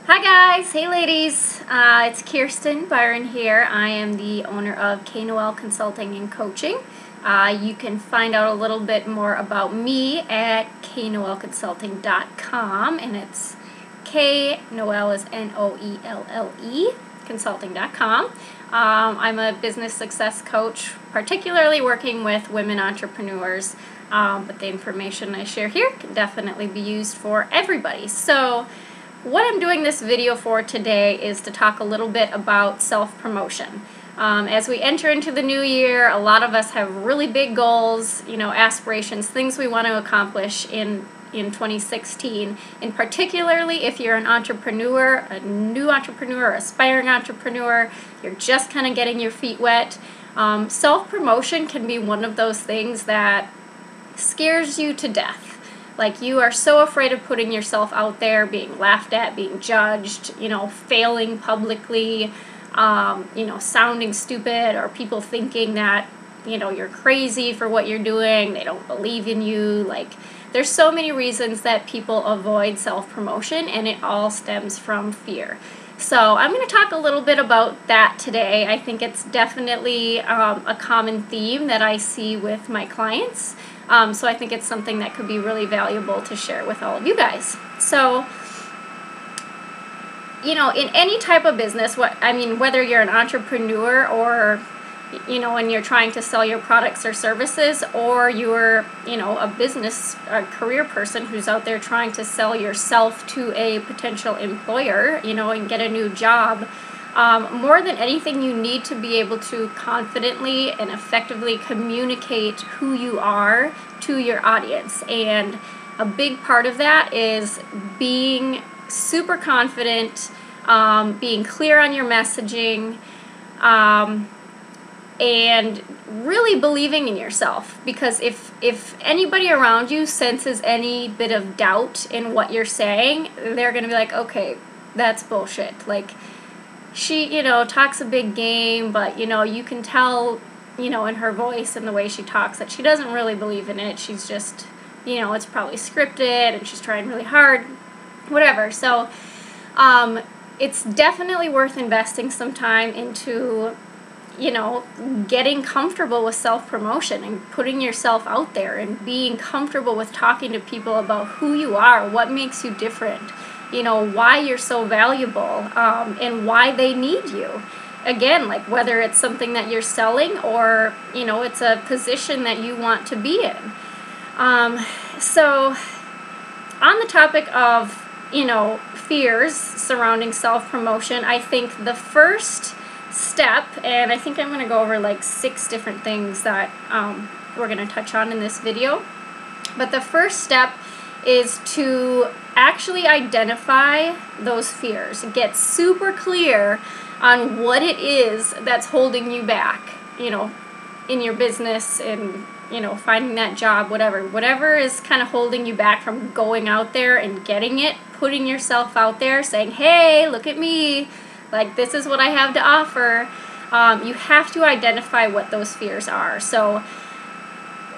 Hi guys, hey ladies, it's Kirsten, Byron here. I am the owner of K-Noel Consulting and Coaching. You can find out a little bit more about me at knoelconsulting.com, and it's K-Noel is N-O-E-L-L-E, consulting.com. I'm a business success coach, particularly working with women entrepreneurs, but the information I share here can definitely be used for everybody. So what I'm doing this video for today is to talk a little bit about self-promotion. As we enter into the new year, a lot of us have really big goals, aspirations, things we want to accomplish in 2016. And particularly if you're an entrepreneur, a new entrepreneur, aspiring entrepreneur, you're just kind of getting your feet wet. Self-promotion can be one of those things that scares you to death. Like, you are so afraid of putting yourself out there, being laughed at, being judged, failing publicly, sounding stupid, or people thinking that, you're crazy for what you're doing, they don't believe in you. Like, there's so many reasons that people avoid self-promotion, and it all stems from fear. So I'm going to talk a little bit about that today. I think it's definitely a common theme that I see with my clients. So I think it's something that could be really valuable to share with all of you guys. So, in any type of business, whether you're an entrepreneur or, when you're trying to sell your products or services, or you're, a business or career person who's out there trying to sell yourself to a potential employer, and get a new job. More than anything, you need to be able to confidently and effectively communicate who you are to your audience. And a big part of that is being super confident, being clear on your messaging, and really believing in yourself. Because if anybody around you senses any bit of doubt in what you're saying, they're going to be like, okay, that's bullshit. Like, she, talks a big game, but, you can tell, in her voice and the way she talks that she doesn't really believe in it. She's just, it's probably scripted and she's trying really hard, whatever. So, it's definitely worth investing some time into, getting comfortable with self-promotion and putting yourself out there and being comfortable with talking to people about who you are, what makes you different, why you're so valuable, and why they need you. Again, like, whether it's something that you're selling or, it's a position that you want to be in. So on the topic of, fears surrounding self-promotion, I think the first step, and I think I'm going to go over like 6 different things that we're going to touch on in this video, but the first step is to actually identify those fears. Get super clear on what it is that's holding you back, in your business and, finding that job, whatever is kind of holding you back from going out there and getting it, putting yourself out there, saying, hey, look at me, like, this is what I have to offer. You have to identify what those fears are. So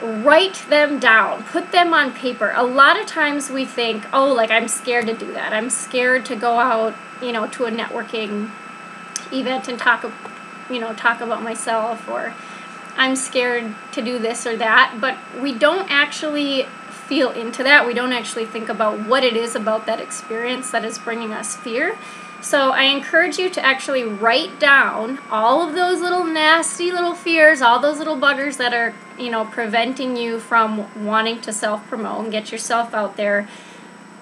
write them down, put them on paper. A lot of times we think, oh, like, I'm scared to do that. I'm scared to go out, to a networking event and talk about myself, or I'm scared to do this or that. But we don't actually feel into that. We don't actually think about what it is about that experience that is bringing us fear. So I encourage you to actually write down all of those little nasty little fears, all those little buggers that are, preventing you from wanting to self-promote and get yourself out there.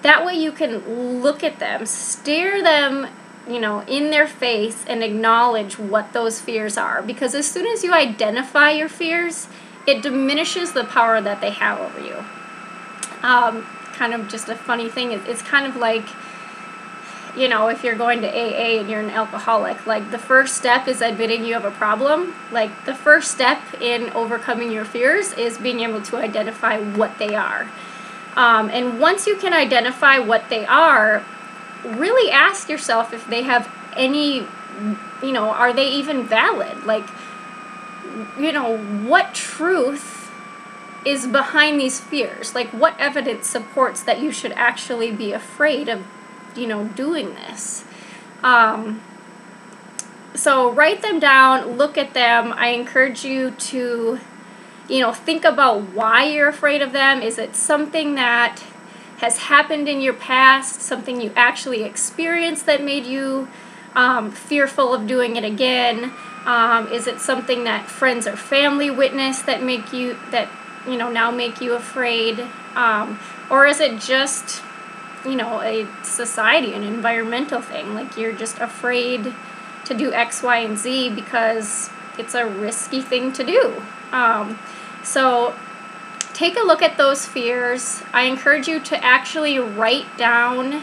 That way you can look at them, stare them, in their face, and acknowledge what those fears are. Because as soon as you identify your fears, it diminishes the power that they have over you. Kind of just a funny thing, it's kind of like, if you're going to AA and you're an alcoholic, like, the first step is admitting you have a problem. Like, the first step in overcoming your fears is being able to identify what they are. And once you can identify what they are, really ask yourself if they have any, are they even valid? Like, what truth is behind these fears? Like, what evidence supports that you should actually be afraid of doing this. So write them down, look at them. I encourage you to, think about why you're afraid of them. Is it something that has happened in your past, something you actually experienced that made you fearful of doing it again? Is it something that friends or family witnessed that now make you afraid? Or is it just, a society, an environmental thing? Like you're just afraid to do X, Y, and Z because it's a risky thing to do. So take a look at those fears. I encourage you to actually write down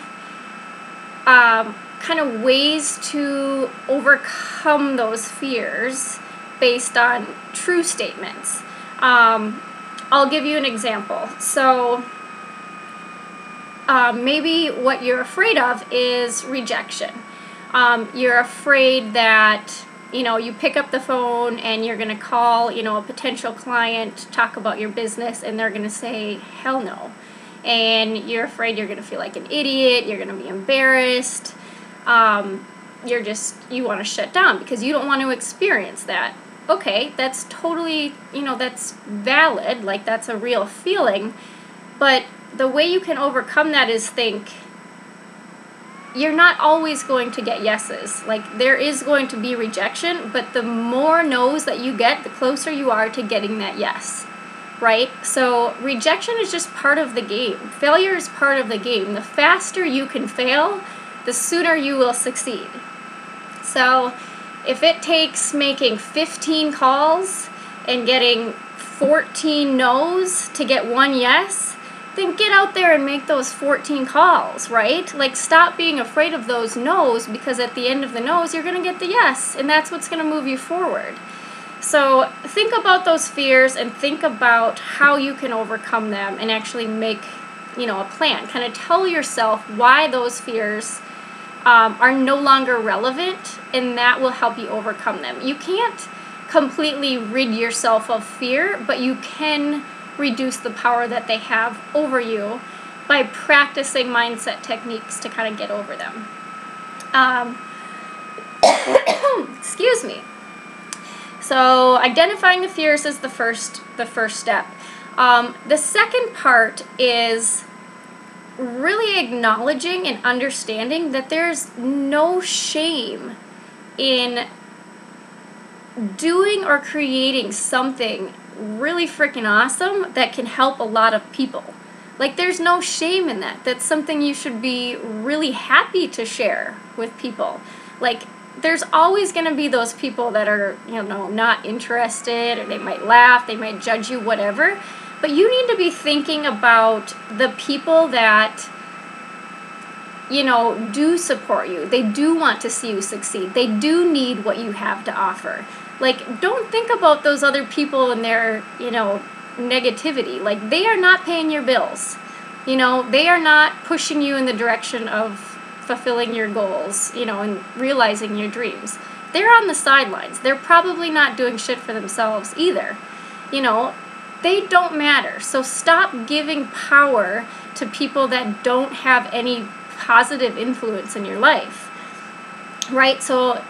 kind of ways to overcome those fears based on true statements. I'll give you an example. So maybe what you're afraid of is rejection. You're afraid that, you pick up the phone and you're going to call, a potential client, talk about your business, and they're going to say, hell no. And you're afraid you're going to feel like an idiot, you're going to be embarrassed, you want to shut down because you don't want to experience that. Okay, that's totally, that's valid, like that's a real feeling, but the way you can overcome that is think, you're not always going to get yeses. Like there is going to be rejection, but the more no's that you get, the closer you are to getting that yes, right? So rejection is just part of the game. Failure is part of the game. The faster you can fail, the sooner you will succeed. So if it takes making 15 calls and getting 14 no's to get one yes, then get out there and make those 14 calls, right? Like stop being afraid of those no's, because at the end of the no's, you're going to get the yes, and that's what's going to move you forward. So think about those fears and think about how you can overcome them and actually make, a plan. Kind of tell yourself why those fears are no longer relevant, and that will help you overcome them. You can't completely rid yourself of fear, but you can reduce the power that they have over you by practicing mindset techniques to kind of get over them. Excuse me. So identifying the fears is the first step. The second part is really acknowledging and understanding that there's no shame in doing or creating something really freaking awesome that can help a lot of people. Like there's no shame in that. That's something you should be really happy to share with people. Like there's always going to be those people that are, not interested, or they might laugh, they might judge you, whatever. But you need to be thinking about the people that, do support you. They do want to see you succeed. They do need what you have to offer. Like, don't think about those other people and their, negativity. Like, they are not paying your bills. They are not pushing you in the direction of fulfilling your goals, and realizing your dreams. They're on the sidelines. They're probably not doing shit for themselves either. They don't matter. So stop giving power to people that don't have any positive influence in your life, right? So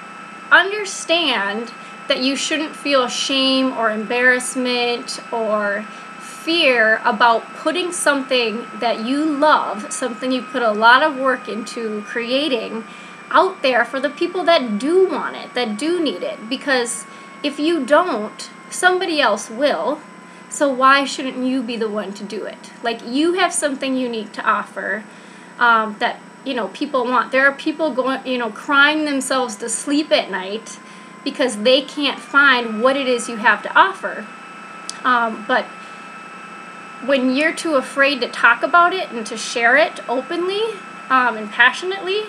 understand that you shouldn't feel shame or embarrassment or fear about putting something that you love, something you put a lot of work into creating, out there for the people that do want it, that do need it. Because if you don't, somebody else will. So why shouldn't you be the one to do it? Like, you have something unique to offer that, people want. There are people going, crying themselves to sleep at night because they can't find what it is you have to offer. But when you're too afraid to talk about it and to share it openly and passionately,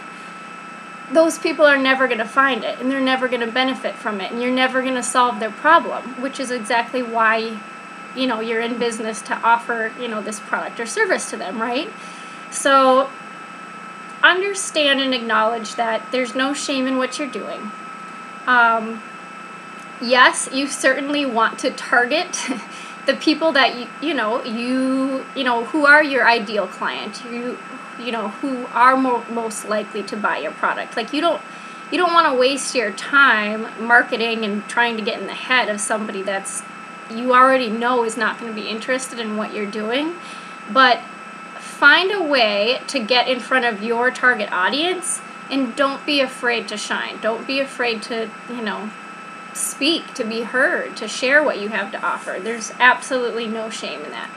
those people are never going to find it, and they're never going to benefit from it, and you're never going to solve their problem, which is exactly why, you're in business, to offer, this product or service to them, right? So understand and acknowledge that there's no shame in what you're doing. Yes, you certainly want to target the people that who are your ideal client, who are most likely to buy your product. Like, you don't want to waste your time marketing and trying to get in the head of somebody that's you already know is not going to be interested in what you're doing. But find a way to get in front of your target audience, and don't be afraid to shine. Don't be afraid to, speak, to be heard, to share what you have to offer. There's absolutely no shame in that.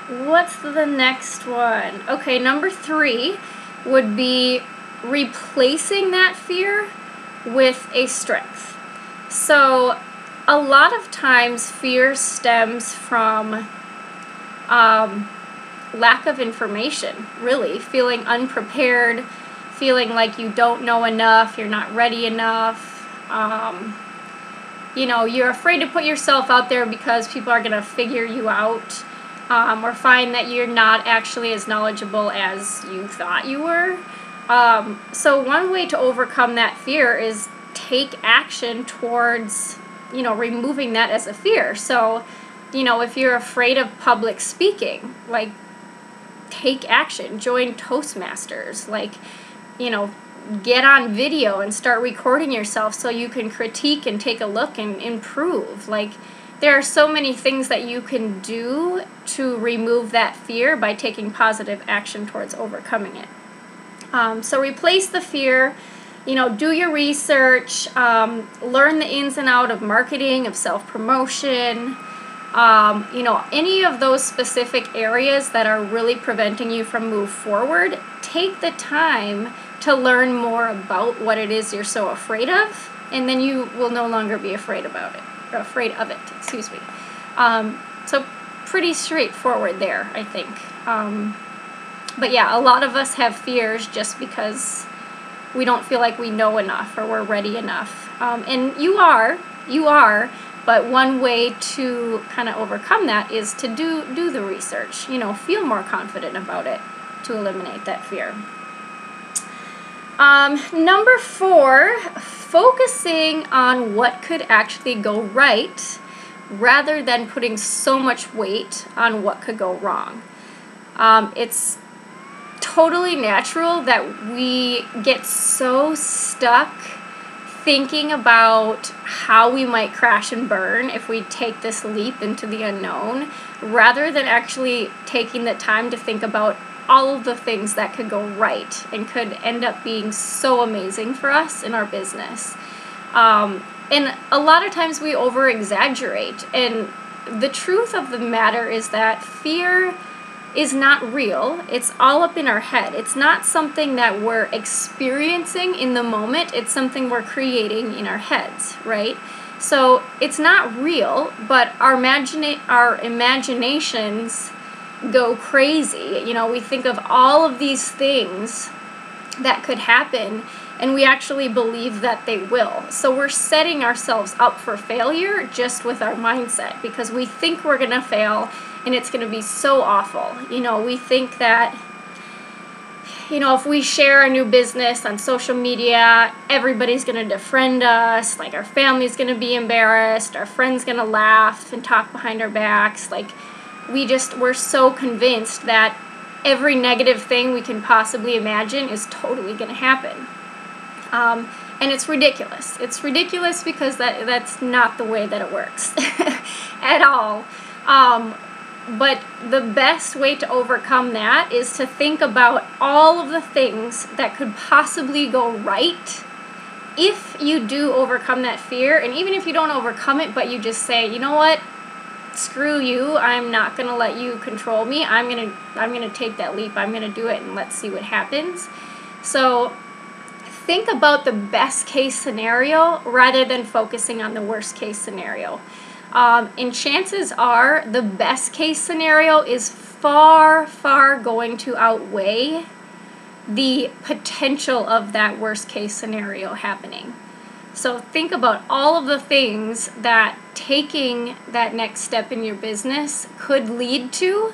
What's the next one? Okay, number 3 would be replacing that fear with a strength. So a lot of times fear stems from lack of information, really, feeling unprepared, feeling like you don't know enough, you're not ready enough. You're afraid to put yourself out there because people are going to figure you out, or find that you're not actually as knowledgeable as you thought you were. So one way to overcome that fear is take action towards, removing that as a fear. So, if you're afraid of public speaking, like, take action, join Toastmasters, like, get on video and start recording yourself so you can critique and take a look and improve. Like, there are so many things that you can do to remove that fear by taking positive action towards overcoming it. So replace the fear, do your research, learn the ins and outs of marketing, of self-promotion, any of those specific areas that are really preventing you from move forward. Take the time to learn more about what it is you're so afraid of, and then you will no longer be afraid of it, excuse me. So pretty straightforward there, I think. But yeah, a lot of us have fears just because we don't feel like we know enough or we're ready enough. And you are, but one way to kind of overcome that is to do the research, feel more confident about it to eliminate that fear. Number 4, focusing on what could actually go right rather than putting so much weight on what could go wrong. It's totally natural that we get so stuck thinking about how we might crash and burn if we take this leap into the unknown, rather than actually taking the time to think about all of the things that could go right and could end up being so amazing for us in our business. And a lot of times we over-exaggerate, and the truth of the matter is that fear is not real. It's all up in our head. It's not something that we're experiencing in the moment. It's something we're creating in our heads, right? So it's not real, but our imaginations go crazy. We think of all of these things that could happen, and we actually believe that they will. So we're setting ourselves up for failure just with our mindset, because we think we're going to fail and it's going to be so awful. We think that, if we share a new business on social media, everybody's going to defriend us, like our family's going to be embarrassed, our friends going to laugh and talk behind our backs. Like, we're so convinced that every negative thing we can possibly imagine is totally going to happen. And it's ridiculous. It's ridiculous because that's not the way that it works at all. But the best way to overcome that is to think about all of the things that could possibly go right if you do overcome that fear. And even if you don't overcome it, but you just say, you know what? Screw you. I'm not going to let you control me. I'm going to take that leap. I'm going to do it, and let's see what happens. So think about the best case scenario rather than focusing on the worst case scenario. And chances are the best case scenario is far, far going to outweigh the potential of that worst case scenario happening. So think about all of the things that taking that next step in your business could lead to,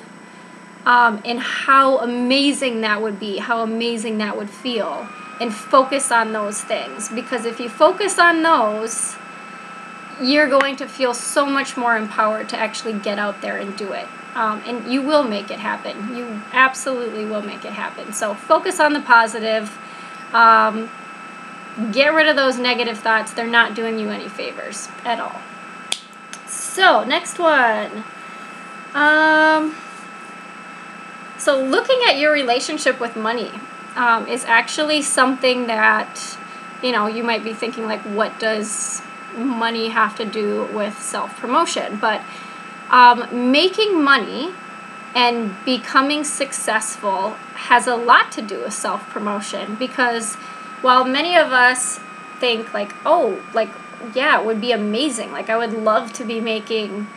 and how amazing that would be, how amazing that would feel, and focus on those things. Because if you focus on those, you're going to feel so much more empowered to actually get out there and do it. And you will make it happen. You absolutely will make it happen. So focus on the positive. Get rid of those negative thoughts. They're not doing you any favors at all. So, next one. So looking at your relationship with money is actually something that, you might be thinking, like, what does money have to do with self-promotion? But making money and becoming successful has a lot to do with self-promotion, because while many of us think, like, oh, like, yeah, it would be amazing. Like, I would love to be making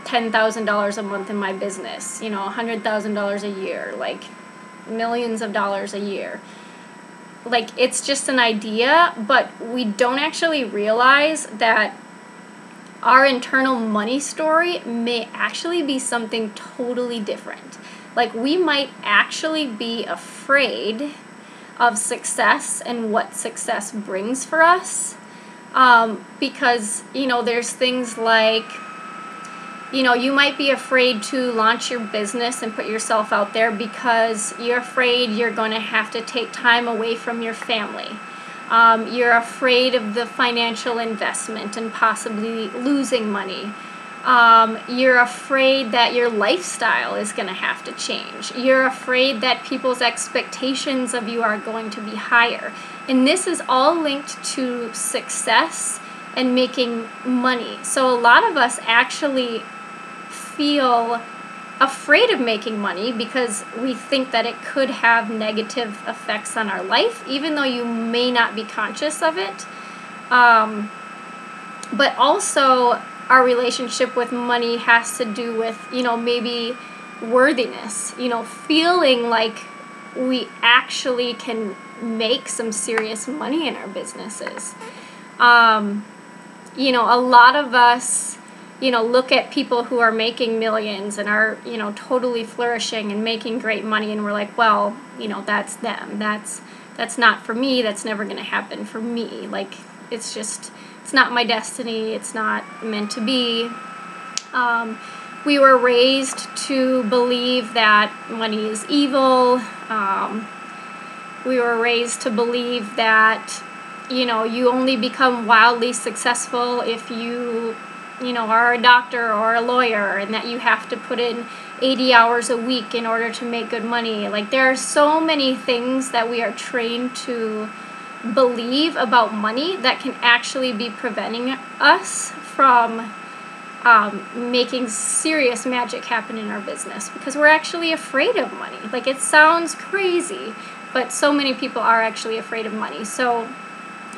$10,000 a month in my business, $100,000 a year, like millions of dollars a year. Like, it's just an idea, but we don't actually realize that our internal money story may actually be something totally different. Like, we might actually be afraid of success and what success brings for us, because, there's things like, you might be afraid to launch your business and put yourself out there because you're afraid you're going to have to take time away from your family. You're afraid of the financial investment and possibly losing money. You're afraid that your lifestyle is going to have to change. You're afraid that people's expectations of you are going to be higher. And this is all linked to success and making money. So a lot of us actually feel afraid of making money because we think that it could have negative effects on our life, even though you may not be conscious of it. But also, our relationship with money has to do with, maybe worthiness, feeling like we actually can make some serious money in our businesses. A lot of us, look at people who are making millions and are, totally flourishing and making great money, and we're like, well, that's them. That's not for me. That's never going to happen for me. Like, it's not my destiny. It's not meant to be. We were raised to believe that money is evil. We were raised to believe that, you only become wildly successful if you are a doctor or a lawyer, and that you have to put in 80 hours a week in order to make good money. Like, there are so many things that we are trained to believe about money that can actually be preventing us from making serious magic happen in our business, because we're actually afraid of money. Like, it sounds crazy, but so many people are actually afraid of money. So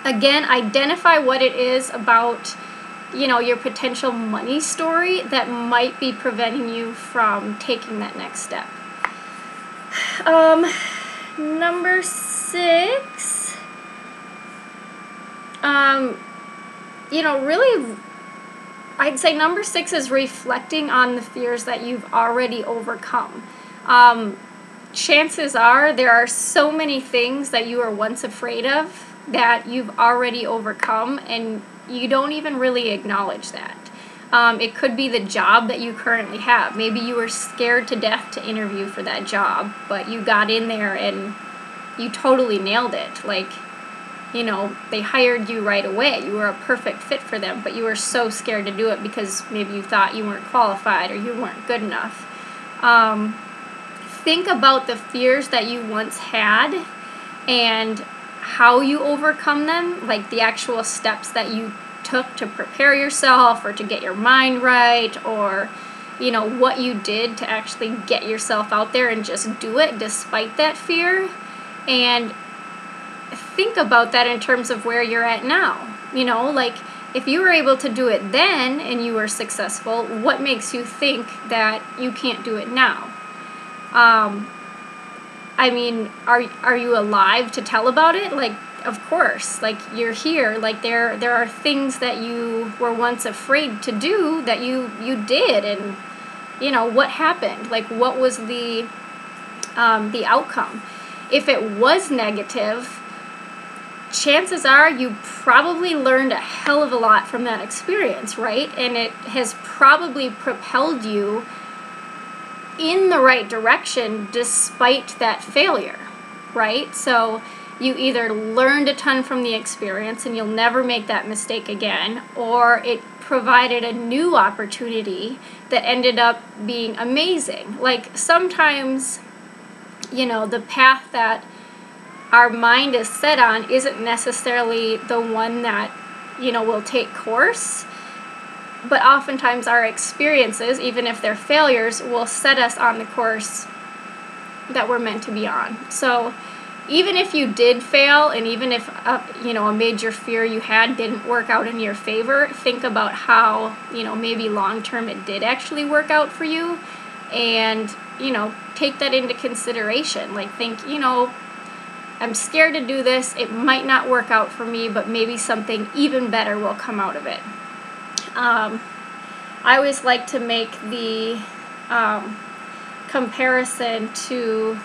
again, identify what it is about your potential money story that might be preventing you from taking that next step. Number 6, really, I'd say number 6 is reflecting on the fears that you've already overcome. Chances are there are so many things that you were once afraid of that you've already overcome, and you don't even really acknowledge that. It could be the job that you currently have. Maybe you were scared to death to interview for that job, but you got in there and you totally nailed it. Like, they hired you right away. You were a perfect fit for them, but you were so scared to do it because maybe you thought you weren't qualified or you weren't good enough. Think about the fears that you once had and how you overcome them, like the actual steps that you took to prepare yourself or to get your mind right, or what you did to actually get yourself out there and just do it despite that fear. And think about that in terms of where you're at now. Like, if you were able to do it then and you were successful, what makes you think that you can't do it now? Are you alive to tell about it? Like, of course, like, you're here. Like, there are things that you were once afraid to do that you did, and what happened? Like, what was the outcome? If it was negative, chances are you probably learned a hell of a lot from that experience, right? And it has probably propelled you in the right direction despite that failure, right? So you either learned a ton from the experience and you'll never make that mistake again, or it provided a new opportunity that ended up being amazing. Like sometimes, you know, the path that our mind is set on isn't necessarily the one that, you know, will take course, but oftentimes our experiences, even if they're failures, will set us on the course that we're meant to be on. So even if you did fail, and even if you know, a major fear you had didn't work out in your favor, think about how, you know, maybe long term it did actually work out for you, and, you know, take that into consideration. Like, think, you know, I'm scared to do this, it might not work out for me, but maybe something even better will come out of it. I always like to make the comparison to,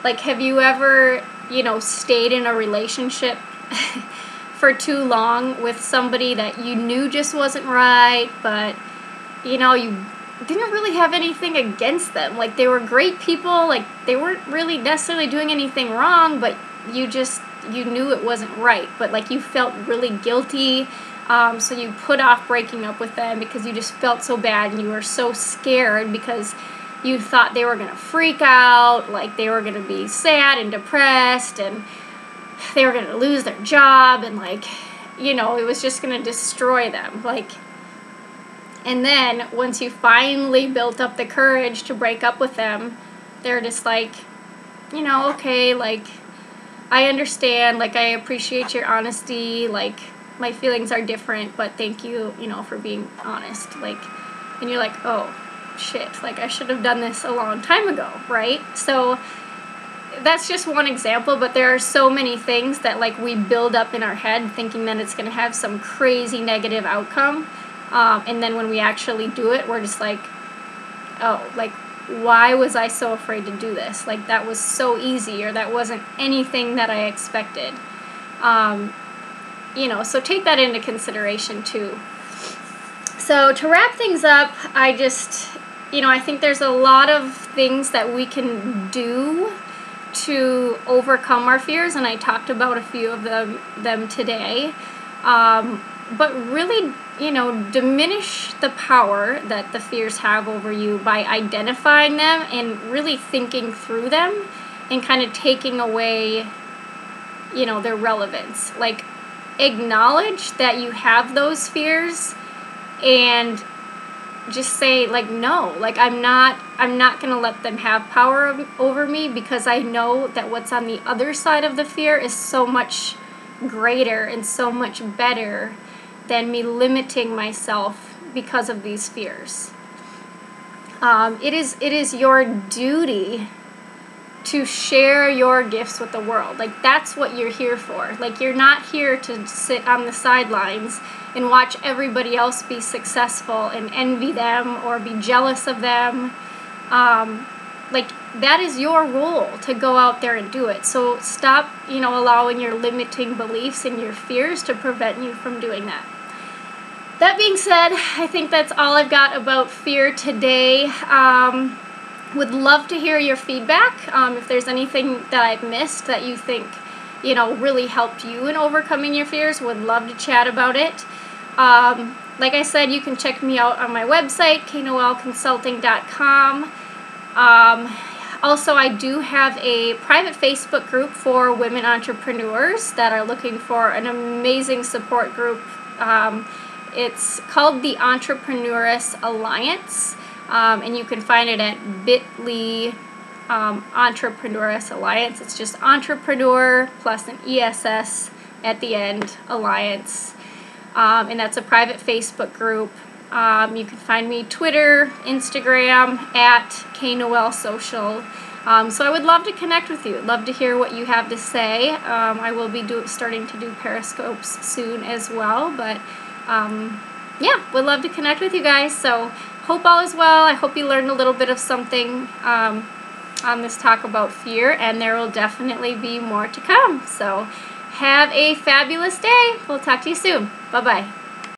like, have you ever, you know, stayed in a relationship for too long with somebody that you knew just wasn't right, but, you know, you didn't really have anything against them. Like, they were great people, like, they weren't really necessarily doing anything wrong, but you knew it wasn't right, but, like, you felt really guilty, so you put off breaking up with them because you just felt so bad, and you were so scared because you thought they were going to freak out, like they were going to be sad and depressed, and they were going to lose their job, and, like, you know, it was just going to destroy them. Like, and then once you finally built up the courage to break up with them, they're just like, you know, okay, like, I understand, like, I appreciate your honesty, like, my feelings are different, but thank you, you know, for being honest. Like, and you're like, oh, shit, like, I should have done this a long time ago, right? So that's just one example, but there are so many things that, like, we build up in our head thinking that it's going to have some crazy negative outcome, and then when we actually do it, we're just like, oh, like, why was I so afraid to do this? Like, that was so easy, or that wasn't anything that I expected. You know, so take that into consideration too. So to wrap things up, I just, you know, I think there's a lot of things that we can do to overcome our fears, and I talked about a few of them today. But really, you know, diminish the power that the fears have over you by identifying them and really thinking through them and kind of taking away, you know, their relevance. Like, acknowledge that you have those fears and just say, like, no, like, I'm not going to let them have power over me, because I know that what's on the other side of the fear is so much greater and so much better than me limiting myself because of these fears. It is your duty to share your gifts with the world. Like, that's what you're here for. Like, you're not here to sit on the sidelines and watch everybody else be successful and envy them or be jealous of them. Like, that is your role to go out there and do it. So stop, you know, allowing your limiting beliefs and your fears to prevent you from doing that. That being said, I think that's all I've got about fear today. Would love to hear your feedback. If there's anything that I've missed that you think, you know, really helped you in overcoming your fears, would love to chat about it. Like I said, you can check me out on my website, knoelconsulting.com. Also, I do have a private Facebook group for women entrepreneurs that are looking for an amazing support group. It's called the Entrepreneuress Alliance. And you can find it at bit.ly Entrepreneuress Alliance. It's just entrepreneur plus an ESS at the end, Alliance. And that's a private Facebook group. You can find me Twitter, Instagram, at knoelsocial. So I would love to connect with you. Love to hear what you have to say. I will be starting to do Periscopes soon as well. But yeah, would love to connect with you guys. So hope all is well. I hope you learned a little bit of something on this talk about fear, and there will definitely be more to come. So have a fabulous day. We'll talk to you soon. Bye-bye.